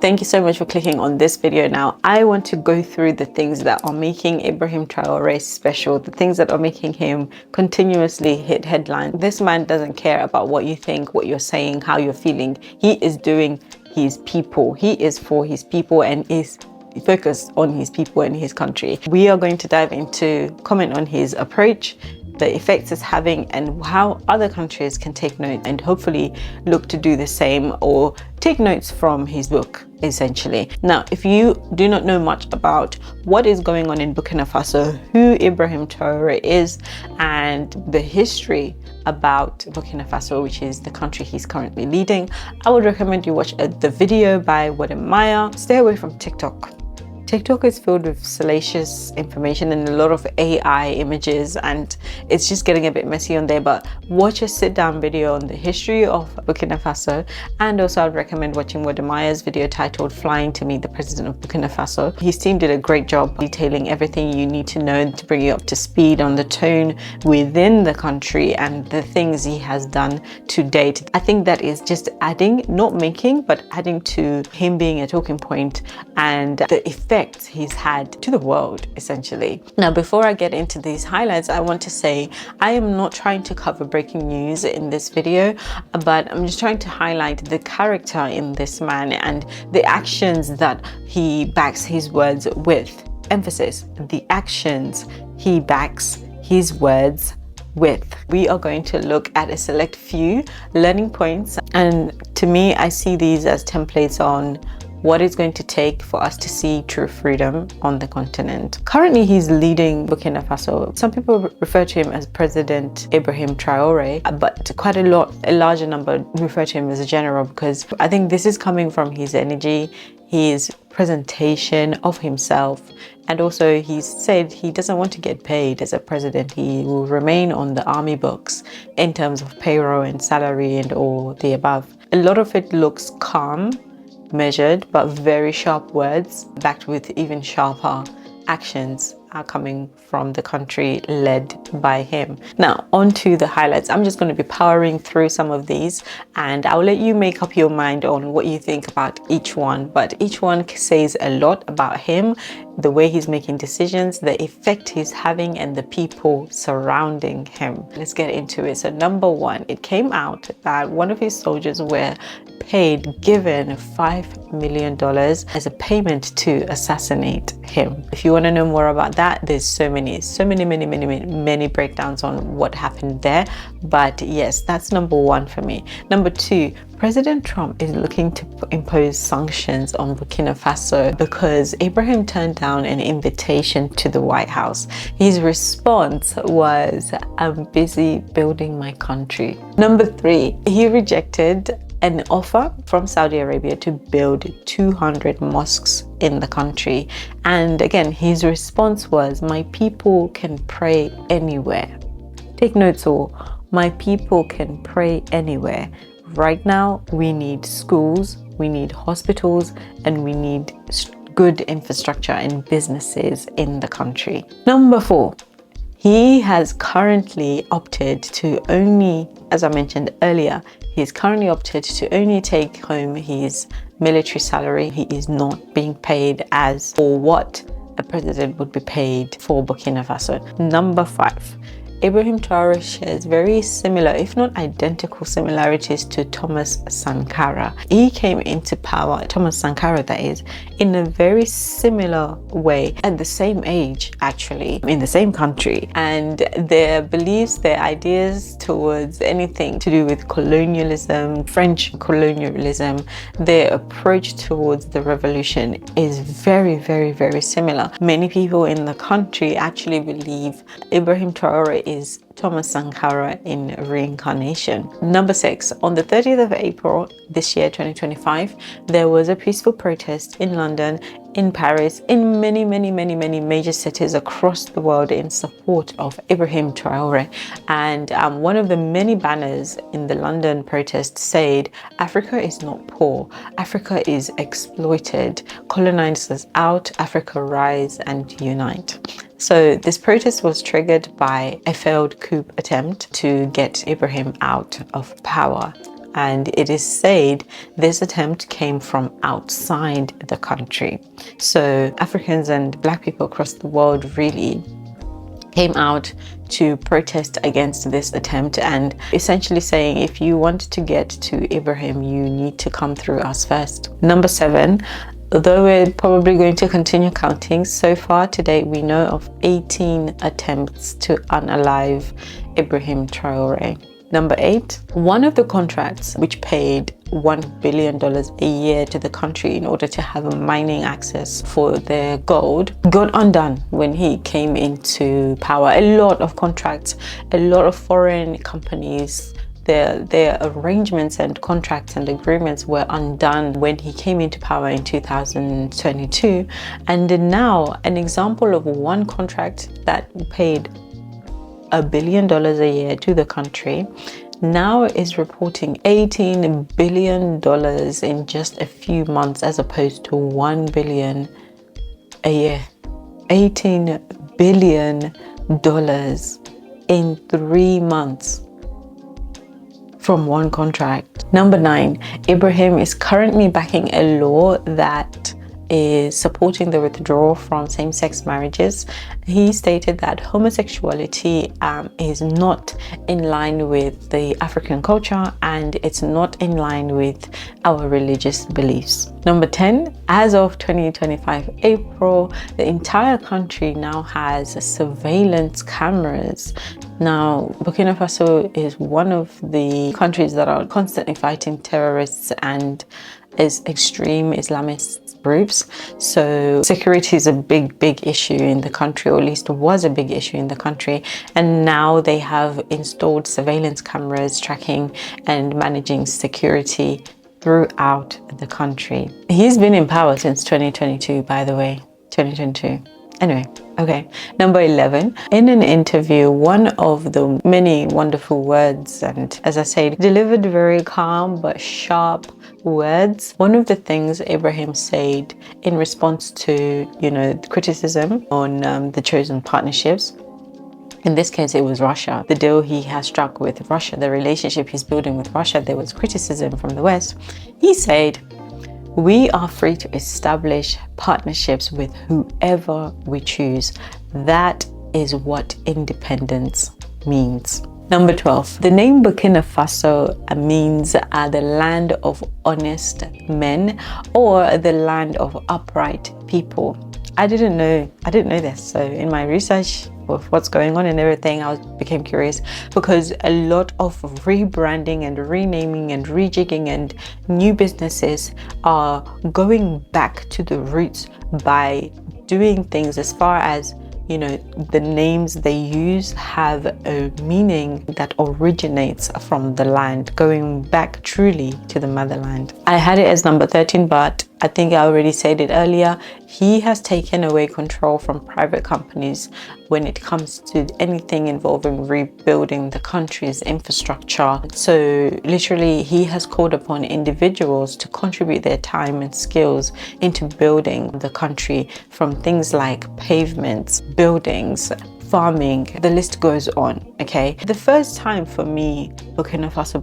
Thank you so much for clicking on this video. Now, I want to go through the things that are making Ibrahim Traoré special, the things that are making him continuously hit headlines. This man doesn't care about what you think, what you're saying, how you're feeling. He is doing his people. He is for his people and is focused on his people and his country. We are going to dive into comment on his approach, the effects it's having, and how other countries can take note and hopefully look to do the same or take notes from his book, essentially. Now, if you do not know much about what is going on in Burkina Faso, who Ibrahim Traoré is, and the history about Burkina Faso, which is the country he's currently leading, I would recommend you watch the video by with.OHLEEN. Stay away from TikTok. TikTok is filled with salacious information and a lot of AI images, and it's just getting a bit messy on there. But watch a sit-down video on the history of Burkina Faso, and also I'd recommend watching with.OHLEEN's video titled Flying to Meet the President of Burkina Faso. His team did a great job detailing everything you need to know to bring you up to speed on the tone within the country and the things he has done to date. I think that is just adding, not making, but adding to him being a talking point and the effect he's had to the world, essentially. Now, before I get into these highlights, I want to say I am not trying to cover breaking news in this video, but I'm just trying to highlight the character in this man and the actions that he backs his words with. Emphasis, the actions he backs his words with. We are going to look at a select few learning points, and to me, I see these as templates on what it's going to take for us to see true freedom on the continent. Currently, he's leading Burkina Faso. Some people refer to him as President Ibrahim Traoré, but quite a larger number refer to him as a general, because I think this is coming from his energy, his presentation of himself, and also he's said he doesn't want to get paid as a president. He will remain on the army books in terms of payroll and salary and all the above. A lot of it looks calm, measured, but very sharp words backed with even sharper actions are coming from the country led by him. Now, on to the highlights. I'm just going to be powering through some of these, and I'll let you make up your mind on what you think about each one. But each one says a lot about him, the way he's making decisions, the effect he's having, and the people surrounding him. Let's get into it. So number one, it came out that one of his soldiers were given $5 million as a payment to assassinate him. If you want to know more about that, there's many breakdowns on what happened there. But yes, that's number one for me. Number two, President Trump is looking to impose sanctions on Burkina Faso because Ibrahim turned down an invitation to the White House. His response was, "I'm busy building my country." Number three, he rejected an offer from Saudi Arabia to build 200 mosques in the country. And again, his response was, "My people can pray anywhere." Take notes all. My people can pray anywhere. Right now, we need schools, we need hospitals, and we need good infrastructure and businesses in the country. Number four, he has currently opted to only, as I mentioned earlier, he's currently opted to only take home his military salary. He is not being paid as for what a president would be paid for Burkina Faso. Number five, Ibrahim Traoré shares very similar, if not identical similarities to Thomas Sankara. He came into power, Thomas Sankara that is, in a very similar way at the same age, actually, in the same country. And their beliefs, their ideas towards anything to do with colonialism, French colonialism, their approach towards the revolution is very similar. Many people in the country actually believe Ibrahim Traoré is Thomas Sankara in reincarnation. Number six, on the 30th of April this year, 2025, there was a peaceful protest in London, in Paris, in many major cities across the world in support of Ibrahim Traoré. And one of the many banners in the London protest said, "Africa is not poor, Africa is exploited. Colonizers out, Africa rise and unite." So this protest was triggered by a failed coup attempt to get Ibrahim out of power. and it is said this attempt came from outside the country. So Africans and Black people across the world really came out to protest against this attempt, and essentially saying, if you want to get to Ibrahim, you need to come through us first. Number 7, though we're probably going to continue counting, so far today we know of 18 attempts to unalive Ibrahim Traoré. Number 8, one of the contracts which paid $1 billion a year to the country in order to have a mining access for their gold got undone when he came into power. A lot of contracts, a lot of foreign companies, their arrangements and contracts and agreements were undone when he came into power in 2022. And now an example of one contract that paid $1 billion a year to the country now is reporting $18 billion in just a few months, as opposed to $1 billion a year. $18 billion in 3 months from one contract. Number 9, Ibrahim is currently backing a law that is supporting the withdrawal from same-sex marriages. He stated that homosexuality is not in line with the African culture, and it's not in line with our religious beliefs. Number 10, as of 2025 April, the entire country now has surveillance cameras. Now, Burkina Faso is one of the countries that are constantly fighting terrorists and is extreme Islamist groups. So security is a big issue in the country, or at least was a big issue in the country. And now they have installed surveillance cameras tracking and managing security throughout the country. He's been in power since 2022, by the way. 2022. Anyway, okay. Number 11, in an interview, one of the many wonderful words, and as I said, delivered very calm but sharp words. One of the things Ibrahim said in response to, criticism on the chosen partnerships, in this case it was Russia, the deal he has struck with Russia, the relationship he's building with Russia, there was criticism from the West. He said, "We are free to establish partnerships with whoever we choose. That is what independence means." Number 12, the name Burkina Faso means the land of honest men, or the land of upright people. I didn't know this. So in my research of what's going on and everything, I became curious, because a lot of rebranding and renaming and rejigging and new businesses are going back to the roots by doing things as far as, the names they use have a meaning that originates from the land, going back truly to the motherland. I had it as number 13, but I think I already said it earlier. He has taken away control from private companies when it comes to anything involving rebuilding the country's infrastructure. So literally, he has called upon individuals to contribute their time and skills into building the country, from things like pavements, buildings, farming, the list goes on. Okay, the first time for me Burkina Faso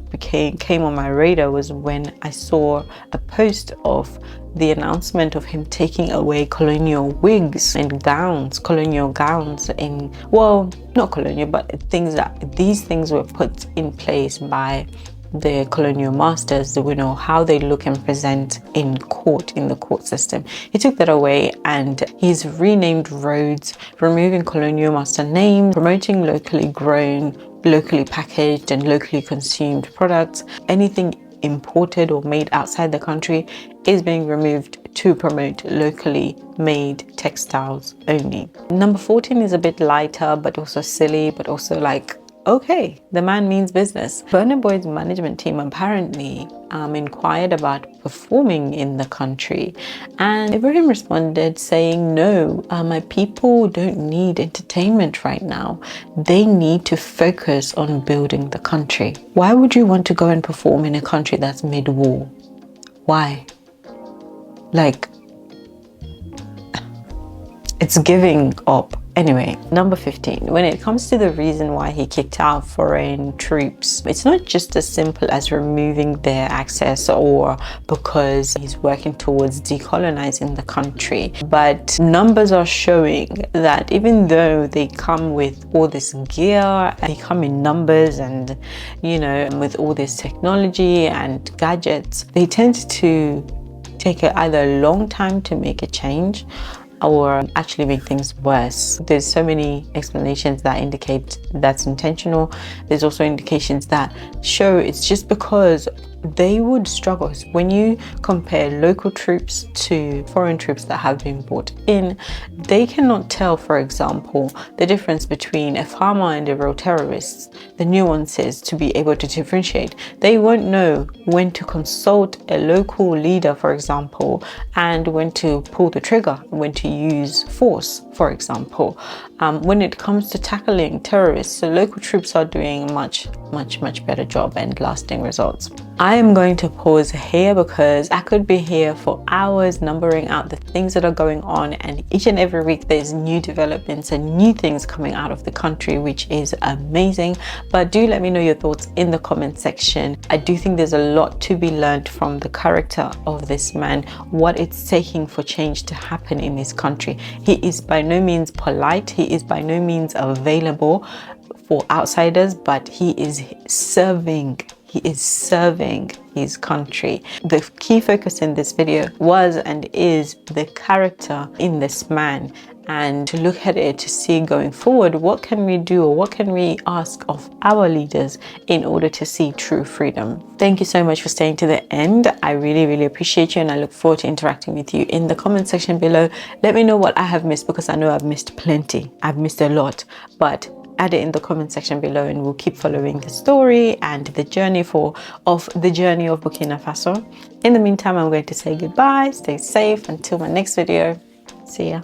came on my radar was when I saw a post of the announcement of him taking away colonial wigs and gowns, colonial gowns in, well, not colonial, but these things were put in place by the colonial masters, how they look and present in the court system. He took that away, and he's renamed roads, removing colonial master names, promoting locally grown, locally packaged and locally consumed products. Anything imported or made outside the country is being removed to promote locally made textiles only. Number 14 is a bit lighter, but also silly, but also okay, the man means business. Burna Boy's management team apparently inquired about performing in the country, and Ibrahim responded saying, "No, my people don't need entertainment right now. They need to focus on building the country." Why would you want to go and perform in a country that's mid-war? Why? It's giving up. Anyway, number 15, when it comes to the reason why he kicked out foreign troops, it's not just as simple as removing their access or because he's working towards decolonizing the country, but numbers are showing that even though they come with all this gear, they come in numbers and, you know, with all this technology and gadgets, they tend to take either a long time to make a change or actually make things worse. There's so many explanations that indicate that's intentional. There's also indications that show it's just because they would struggle. When you compare local troops to foreign troops that have been brought in, they cannot tell, for example, the difference between a farmer and a real terrorist, the nuances to be able to differentiate. They won't know when to consult a local leader, for example, and when to pull the trigger, when to use force, for example. When it comes to tackling terrorists, the local troops are doing a much better job and lasting results. I am going to pause here because I could be here for hours numbering out the things that are going on, and each and every week there's new developments and new things coming out of the country, which is amazing. But do let me know your thoughts in the comment section. I do think there's a lot to be learned from the character of this man, what it's taking for change to happen in this country. He is by no means polite, he is by no means available for outsiders, but he is serving his country. The key focus in this video was and is the character in this man, and to look at it to see going forward, what can we do or what can we ask of our leaders in order to see true freedom. Thank you so much for staying to the end. I really appreciate you, and I look forward to interacting with you in the comment section below. Let me know what I have missed, because I know I've missed plenty. I've missed a lot, but add it in the comment section below, and we'll keep following the story and the journey of Burkina Faso. In the meantime, I'm going to say goodbye, stay safe until my next video. See ya.